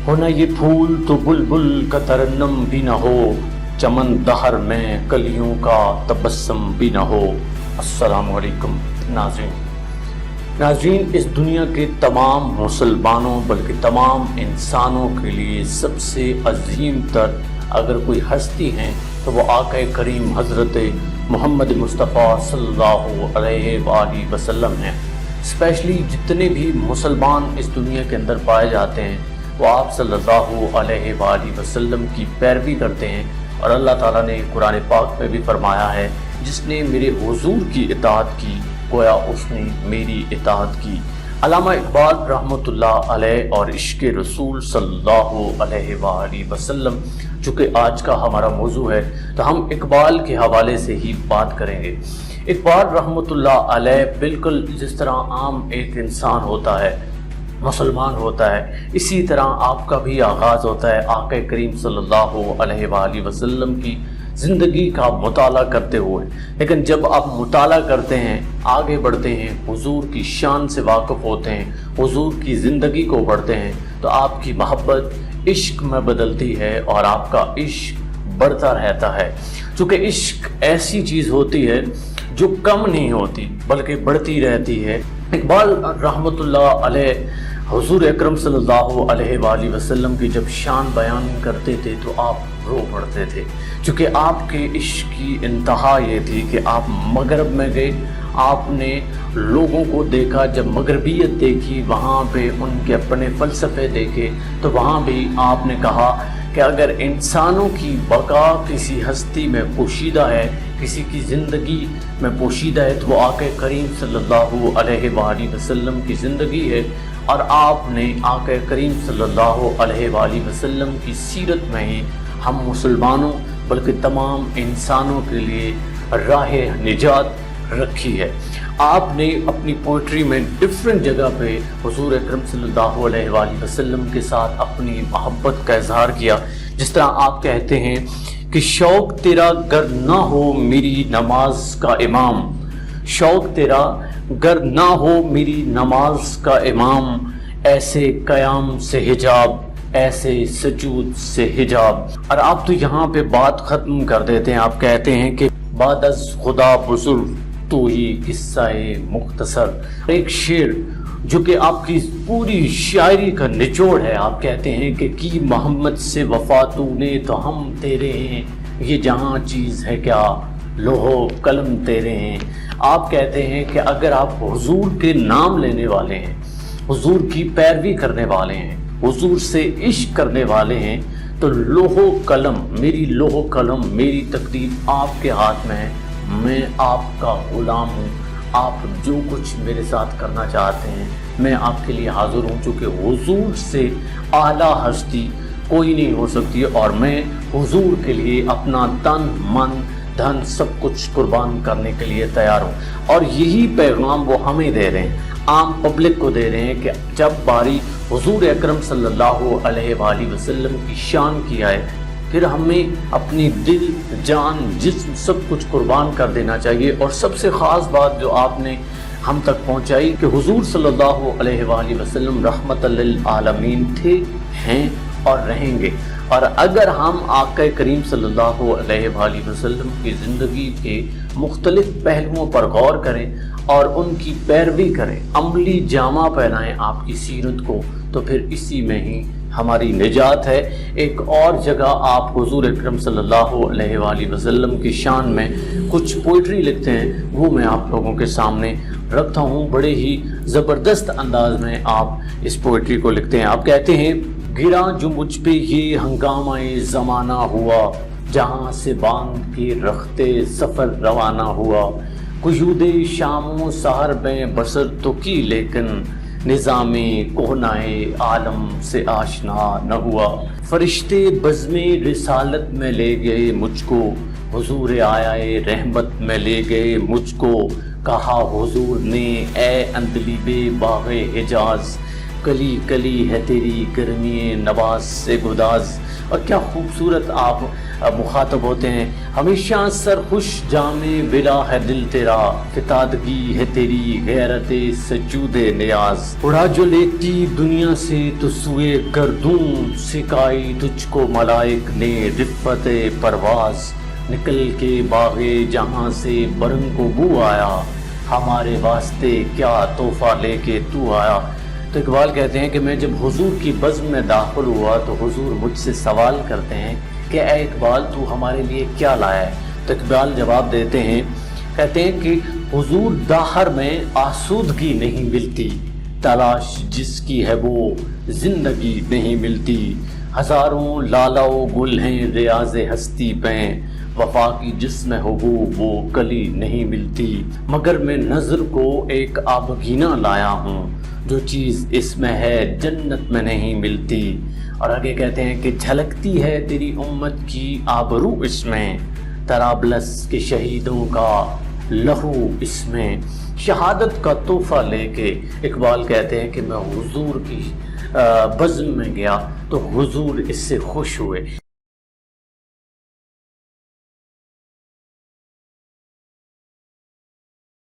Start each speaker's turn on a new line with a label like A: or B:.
A: ہونا یہ پھول تو بلبل کا ترنم بھی نہ ہو، چمن دہر میں کلیوں کا تبسم بھی نہ ہو۔ السلام علیکم ناظرین، اس دنیا کے تمام مسلمانوں بلکہ تمام انسانوں کے لیے سب سے عظیم تر اگر کوئی ہستی ہیں تو وہ آقا کریم حضرت محمد مصطفیٰ صلی اللہ علیہ وآلہ وسلم ہیں۔ اسپیشلی جتنے بھی مسلمان اس دنیا کے اندر پائے جاتے ہیں وہ آپ صلی اللہ علیہ وآلہ وسلم کی پیروی کرتے ہیں، اور اللہ تعالیٰ نے قرآن پاک میں بھی فرمایا ہے جس نے میرے حضور کی اطاعت کی گویا اس نے میری اطاعت کی۔ علامہ اقبال رحمۃ اللہ علیہ اور عشق رسول صلی اللہ علیہ وآلہ وسلم چونکہ آج کا ہمارا موضوع ہے تو ہم اقبال کے حوالے سے ہی بات کریں گے۔ اقبال رحمۃ اللہ علیہ بالکل جس طرح عام ایک انسان ہوتا ہے، مسلمان ہوتا ہے، اسی طرح آپ کا بھی آغاز ہوتا ہے آقا کریم صلی اللہ علیہ وآلہ وسلم کی زندگی کا مطالعہ کرتے ہوئے۔ لیکن جب آپ مطالعہ کرتے ہیں، آگے بڑھتے ہیں، حضور کی شان سے واقف ہوتے ہیں، حضور کی زندگی کو پڑھتے ہیں تو آپ کی محبت عشق میں بدلتی ہے اور آپ کا عشق بڑھتا رہتا ہے، چونکہ عشق ایسی چیز ہوتی ہے جو کم نہیں ہوتی بلکہ بڑھتی رہتی ہے۔ اقبال رحمۃ اللہ علیہ حضور اکرم صلی اللہ علیہ وآلہ وسلم کی جب شان بیان کرتے تھے تو آپ رو پڑتے تھے، چونکہ آپ کے عشق کی انتہا یہ تھی کہ آپ مغرب میں گئے، آپ نے لوگوں کو دیکھا، جب مغربیت دیکھی وہاں پہ ان کے اپنے فلسفے دیکھے تو وہاں بھی آپ نے کہا کہ اگر انسانوں کی بقا کسی ہستی میں پوشیدہ ہے، کسی کی زندگی میں پوشیدہ ہے تو وہ آقا کریم صلی اللہ علیہ وآلہ وسلم کی زندگی ہے، اور آپ نے آقا کریم صلی اللہ علیہ وآلہ وسلم کی سیرت میں ہی ہم مسلمانوں بلکہ تمام انسانوں کے لیے راہ نجات رکھی ہے۔ آپ نے اپنی پوئٹری میں ڈیفرنٹ جگہ پہ حضور اکرم صلی اللہ علیہ وآلہ وسلم کے ساتھ اپنی محبت کا اظہار کیا، جس طرح آپ کہتے ہیں کہ شوق تیرا گر نہ ہو میری نماز کا امام، شوق تیرا گر نہ ہو میری نماز کا امام، ایسے قیام سے حجاب، ایسے سجود سے حجاب۔ اور آپ تو یہاں پہ بات ختم کر دیتے ہیں، آپ کہتے ہیں کہ بعد از خدا بزرگ تو ہی قصہ مختصر، ایک شعر جو کہ آپ کی پوری شاعری کا نچوڑ ہے۔ آپ کہتے ہیں کہ کی محمد سے وفا تو نے تو ہم تیرے ہیں، یہ جہاں چیز ہے کیا لوہو قلم تیرے ہیں۔ آپ کہتے ہیں کہ اگر آپ حضور کے نام لینے والے ہیں، حضور کی پیروی کرنے والے ہیں، حضور سے عشق کرنے والے ہیں تو لوہو قلم، میری لوہو قلم، میری تقدیر آپ کے ہاتھ میں ہے، میں آپ کا غلام ہوں، آپ جو کچھ میرے ساتھ کرنا چاہتے ہیں میں آپ کے لیے حاضر ہوں، چونکہ حضور سے اعلیٰ ہستی کوئی نہیں ہو سکتی، اور میں حضور کے لیے اپنا تن من دھن سب کچھ قربان کرنے کے لیے تیار ہوں۔ اور یہی پیغام وہ ہمیں دے رہے ہیں، عام پبلک کو دے رہے ہیں کہ جب باری حضور اکرم صلی اللہ علیہ وآلہ وسلم کی شان کی آئے پھر ہمیں اپنی دل، جان، جسم سب کچھ قربان کر دینا چاہیے۔ اور سب سے خاص بات جو آپ نے ہم تک پہنچائی کہ حضور صلی اللہ علیہ وآلہ وسلم رحمت للعالمین تھے، ہیں اور رہیں گے، اور اگر ہم آقا کریم صلی اللہ علیہ وآلہ وسلم کی زندگی کے مختلف پہلوؤں پر غور کریں اور ان کی پیروی کریں، عملی جامہ پہنائیں آپ کی سیرت کو، تو پھر اسی میں ہی ہماری نجات ہے۔ ایک اور جگہ آپ حضور اکرم صلی اللہ علیہ وآلہ وسلم کی شان میں کچھ پوئٹری لکھتے ہیں، وہ میں آپ لوگوں کے سامنے رکھتا ہوں۔ بڑے ہی زبردست انداز میں آپ اس پوئٹری کو لکھتے ہیں۔ آپ کہتے ہیں گرا جو مجھ پہ یہ ہنگامہ زمانہ ہوا، جہاں سے باندھ کے رختے سفر روانہ ہوا، قیود شام و سحر میں بسر تو کی لیکن نظام کوہنائے عالم سے آشنا نہ ہوا، فرشتے بزم رسالت میں لے گئے مجھ کو، حضور آیا رحمت میں لے گئے مجھ کو، کہا حضور نے اے اندلیب باغ حجاز، کلی کلی ہے تیری گرمی نواز سے گداز. اور کیا خوبصورت آپ مخاطب ہوتے ہیں. ہمیشہ سرخوش جام بلا ہے دل تیرا, فتادگی ہے تیری غیرت سجود نیاز. اڑا جو لیتی دنیا سے تو سوئے گردون, سکھائی تجھ کو ملائک نے رفت پرواز. نکل کے باغ جہاں سے برن کو بو آیا, ہمارے واسطے کیا تحفہ لے کے تو آیا. تو اقبال کہتے ہیں کہ میں جب حضور کی بزم میں داخل ہوا تو حضور مجھ سے سوال کرتے ہیں کہ اے اقبال تو ہمارے لیے کیا لایا ہے. تو اقبال جواب دیتے ہیں, کہتے ہیں کہ حضور داہر میں آسودگی نہیں ملتی, تلاش جس کی ہے وہ زندگی نہیں ملتی. ہزاروں لالا و گل ہیں ریاض ہستی پہ, وفا کی جس میں ہو وہ کلی نہیں ملتی. مگر میں نظر کو ایک آبگینہ لایا ہوں, جو چیز اس میں ہے جنت میں نہیں ملتی. اور آگے کہتے ہیں کہ جھلکتی ہے تیری امت کی آبرو اس میں, طرابلس کے شہیدوں کا لہو اس میں. شہادت کا تحفہ لے کے اقبال کہتے ہیں کہ میں حضور کی بزم میں گیا تو حضور اس سے خوش ہوئے.